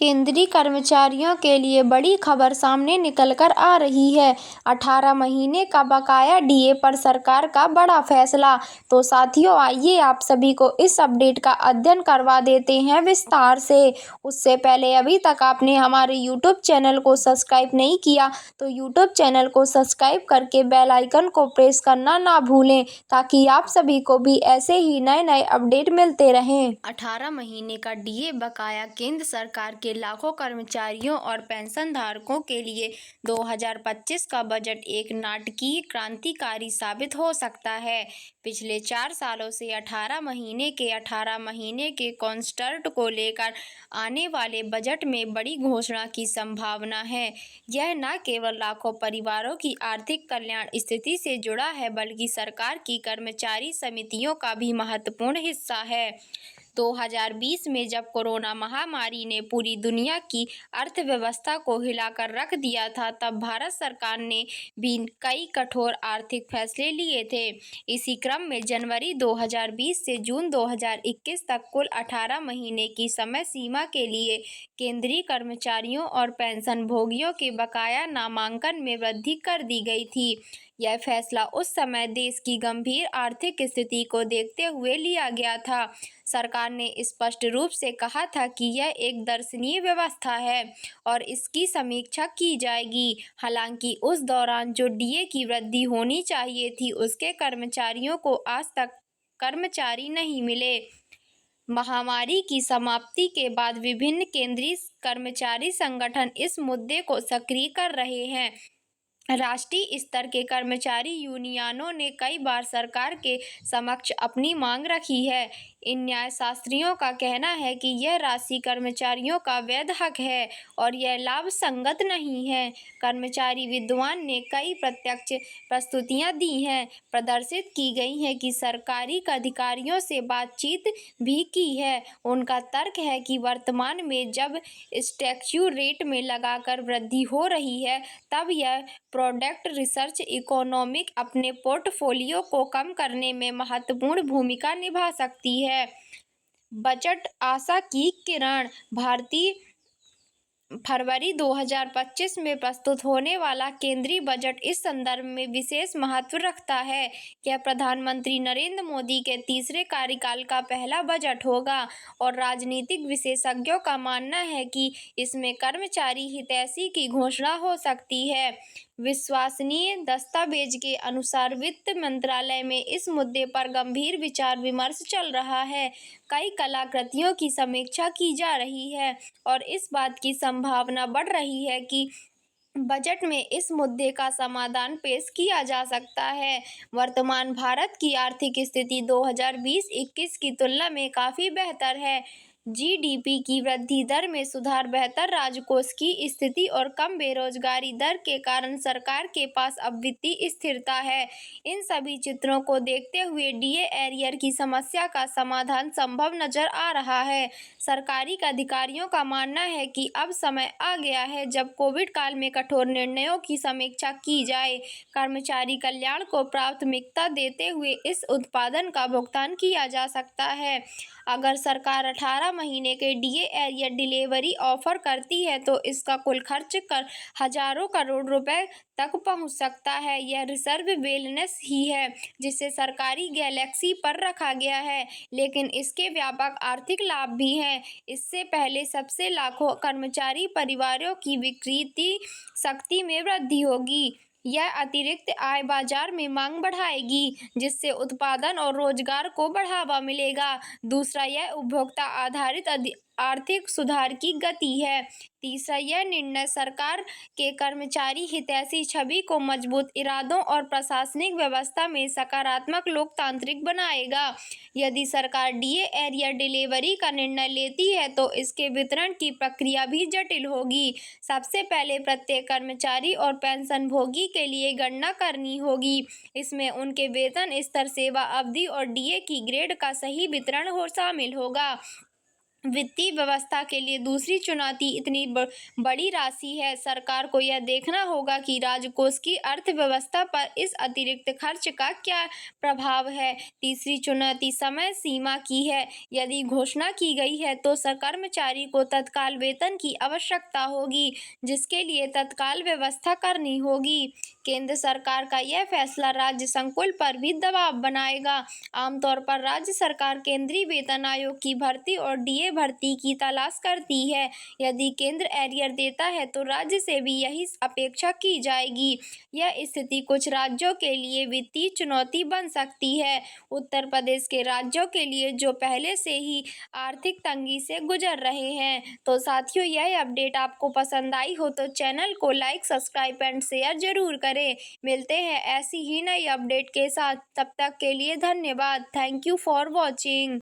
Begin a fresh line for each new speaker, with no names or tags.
केंद्रीय कर्मचारियों के लिए बड़ी खबर सामने निकलकर आ रही है। 18 महीने का बकाया डीए पर सरकार का बड़ा फैसला। तो साथियों, आइए आप सभी को इस अपडेट का अध्ययन करवा देते हैं विस्तार से। उससे पहले अभी तक आपने हमारे यूट्यूब चैनल को सब्सक्राइब नहीं किया तो यूट्यूब चैनल को सब्सक्राइब करके बेल आइकन को प्रेस करना ना भूलें, ताकि आप सभी को भी ऐसे ही नए नए अपडेट मिलते रहें। 18 महीने का डीए बकाया केंद्र सरकार के लाखों कर्मचारियों और पेंशनधारकों के लिए 2025 का बजट एक नाटकीय क्रांतिकारी साबित हो सकता है। पिछले 4 सालों से 18 महीने के कॉन्स्ट्रक्ट को लेकर आने वाले बजट में बड़ी घोषणा की संभावना है। यह न केवल लाखों परिवारों की आर्थिक कल्याण स्थिति से जुड़ा है, बल्कि सरकार की कर्मचारी समितियों का भी महत्वपूर्ण हिस्सा है। 2020 में जब कोरोना महामारी ने पूरी दुनिया की अर्थव्यवस्था को हिलाकर रख दिया था, तब भारत सरकार ने भी कई कठोर आर्थिक फैसले लिए थे। इसी क्रम में जनवरी 2020 से जून 2021 तक कुल 18 महीने की समय सीमा के लिए केंद्रीय कर्मचारियों और पेंशन भोगियों के बकाया नामांकन में वृद्धि कर दी गई थी। यह फैसला उस समय देश की गंभीर आर्थिक स्थिति को देखते हुए लिया गया था। सरकार ने स्पष्ट रूप से कहा था कि यह एक दर्शनीय व्यवस्था है और इसकी समीक्षा की जाएगी। हालांकि उस दौरान जो डीए की वृद्धि होनी चाहिए थी, उसके कर्मचारियों को आज तक कर्मचारी नहीं मिले। महामारी की समाप्ति के बाद विभिन्न केंद्रीय कर्मचारी संगठन इस मुद्दे को सक्रिय कर रहे हैं। राष्ट्रीय स्तर के कर्मचारी यूनियनों ने कई बार सरकार के समक्ष अपनी मांग रखी है। इन न्यायशास्त्रियों का कहना है कि यह राशि कर्मचारियों का वैध हक है और यह लाभ संगत नहीं है। कर्मचारी विद्वान ने कई प्रत्यक्ष प्रस्तुतियां दी हैं, प्रदर्शित की गई हैं कि सरकारी अधिकारियों से बातचीत भी की है। उनका तर्क है कि वर्तमान में जब स्टैट्यू रेट में लगातार वृद्धि हो रही है, तब यह प्रोडक्ट रिसर्च इकोनॉमिक अपने पोर्टफोलियो को कम करने में महत्वपूर्ण भूमिका निभा सकती है। बजट आशा की किरण। भारतीय फरवरी 2025 में प्रस्तुत होने वाला केंद्रीय बजट इस संदर्भ में विशेष महत्व रखता है। यह प्रधानमंत्री नरेंद्र मोदी के तीसरे कार्यकाल का पहला बजट होगा और राजनीतिक विशेषज्ञों का मानना है कि इसमें कर्मचारी हितैषी की घोषणा हो सकती है। विश्वसनीय दस्तावेज के अनुसार वित्त मंत्रालय में इस मुद्दे पर गंभीर विचार विमर्श चल रहा है। कई कलाकृतियों की समीक्षा की जा रही है और इस बात की संभावना बढ़ रही है कि बजट में इस मुद्दे का समाधान पेश किया जा सकता है। वर्तमान भारत की आर्थिक स्थिति 2020-21 की तुलना में काफ़ी बेहतर है। जीडीपी की वृद्धि दर में सुधार, बेहतर राजकोष की स्थिति और कम बेरोजगारी दर के कारण सरकार के पास अब वित्तीय स्थिरता है। इन सभी चित्रों को देखते हुए डीए एरियर की समस्या का समाधान संभव नजर आ रहा है। सरकारी अधिकारियों का मानना है कि अब समय आ गया है जब कोविड काल में कठोर निर्णयों की समीक्षा की जाए। कर्मचारी कल्याण को प्राथमिकता देते हुए इस उत्पादन का भुगतान किया जा सकता है। अगर सरकार 18 महीने के डीए एरियर डिलीवरी ऑफर करती है तो इसका कुल खर्च कर हजारों करोड़ रुपए तक पहुंच सकता है। यह रिजर्व बैलेंस ही है जिसे सरकारी गैलेक्सी पर रखा गया है, लेकिन इसके व्यापक आर्थिक लाभ भी हैं। इससे पहले सबसे लाखों कर्मचारी परिवारों की विक्रय शक्ति में वृद्धि होगी। यह अतिरिक्त आय बाजार में मांग बढ़ाएगी, जिससे उत्पादन और रोजगार को बढ़ावा मिलेगा। दूसरा, यह उपभोक्ता आधारित आर्थिक सुधार की गति है। तीसरा, यह निर्णय सरकार के कर्मचारी हितैषी छवि को मजबूत इरादों और प्रशासनिक व्यवस्था में सकारात्मक लोकतांत्रिक बनाएगा। यदि सरकार डीए एरियर डिलीवरी का निर्णय लेती है तो इसके वितरण की प्रक्रिया भी जटिल होगी। सबसे पहले प्रत्येक कर्मचारी और पेंशन भोगी के लिए गणना करनी होगी। इसमें उनके वेतन स्तर, सेवा अवधि और डीए की ग्रेड का सही वितरण शामिल होगा। वित्तीय व्यवस्था के लिए दूसरी चुनौती इतनी बड़ी राशि है। सरकार को यह देखना होगा कि राजकोष की अर्थव्यवस्था पर इस अतिरिक्त खर्च का क्या प्रभाव है। तीसरी चुनौती समय सीमा की है। यदि घोषणा की गई है तो कर्मचारी को तत्काल वेतन की आवश्यकता होगी, जिसके लिए तत्काल व्यवस्था करनी होगी। केंद्र सरकार का यह फैसला राज्य संकुल पर भी दबाव बनाएगा। आमतौर पर राज्य सरकार केंद्रीय वेतन आयोग की भर्ती और डीए भर्ती की तलाश करती है। यदि केंद्र एरियर देता है तो राज्य से भी यही अपेक्षा की जाएगी। यह स्थिति कुछ राज्यों के लिए वित्तीय चुनौती बन सकती है। उत्तर प्रदेश के राज्यों के लिए जो पहले से ही आर्थिक तंगी से गुजर रहे हैं। तो साथियों, यह अपडेट आपको पसंद आई हो तो चैनल को लाइक, सब्सक्राइब एंड शेयर जरूर करें। मिलते हैं ऐसी ही नई अपडेट के साथ। तब तक के लिए धन्यवाद। Thank you for watching.